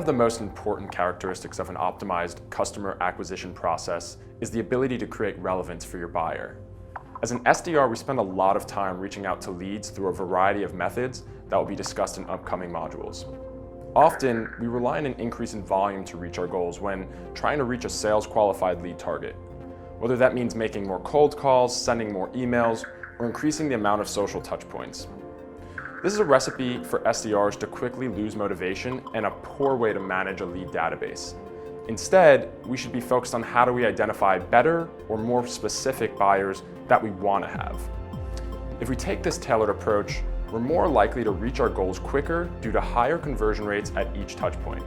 the most important characteristics of an optimized customer acquisition process is the ability to create relevance for your buyer. As an SDR, we spend a lot of time reaching out to leads through a variety of methods that will be discussed in upcoming modules. Often, we rely on an increase in volume to reach our goals when trying to reach a sales qualified lead target. Whether that means making more cold calls, sending more emails, or increasing the amount of social touchpoints. This is a recipe for SDRs to quickly lose motivation and a poor way to manage a lead database. Instead, we should be focused on how do we identify better or more specific buyers that we want to have. If we take this tailored approach, we're more likely to reach our goals quicker due to higher conversion rates at each touchpoint.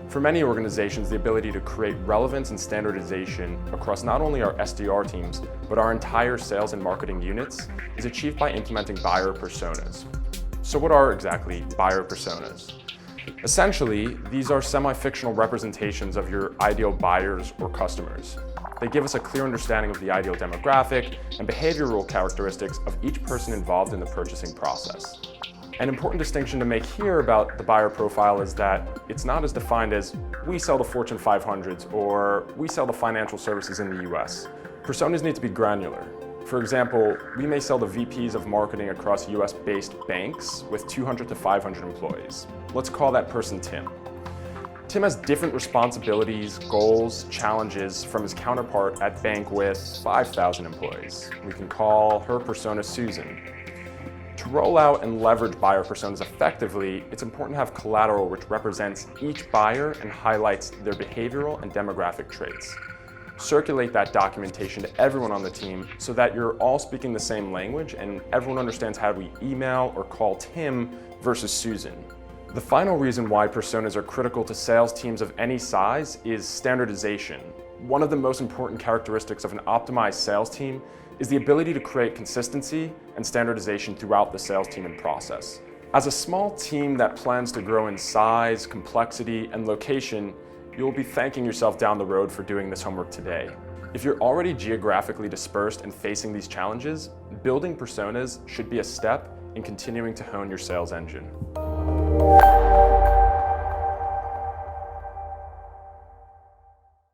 For many organizations, the ability to create relevance and standardization across not only our SDR teams, but our entire sales and marketing units is achieved by implementing buyer personas. So what are exactly buyer personas? Essentially, these are semi-fictional representations of your ideal buyers or customers. They give us a clear understanding of the ideal demographic and behavioral characteristics of each person involved in the purchasing process. An important distinction to make here about the buyer profile is that it's not as defined as we sell to Fortune 500s or we sell to financial services in the US. Personas need to be granular. For example, we may sell to VPs of marketing across US-based banks with 200 to 500 employees. Let's call that person Tim. Tim has different responsibilities, goals, challenges from his counterpart at bank with 5,000 employees. We can call her persona Susan. To roll out and leverage buyer personas effectively, it's important to have collateral which represents each buyer and highlights their behavioral and demographic traits. Circulate that documentation to everyone on the team so that you're all speaking the same language and everyone understands how we email or call Tim versus Susan. The final reason why personas are critical to sales teams of any size is standardization. One of the most important characteristics of an optimized sales team is the ability to create consistency and standardization throughout the sales team and process. As a small team that plans to grow in size, complexity, and location, you'll be thanking yourself down the road for doing this homework today. If you're already geographically dispersed and facing these challenges, building personas should be a step in continuing to hone your sales engine.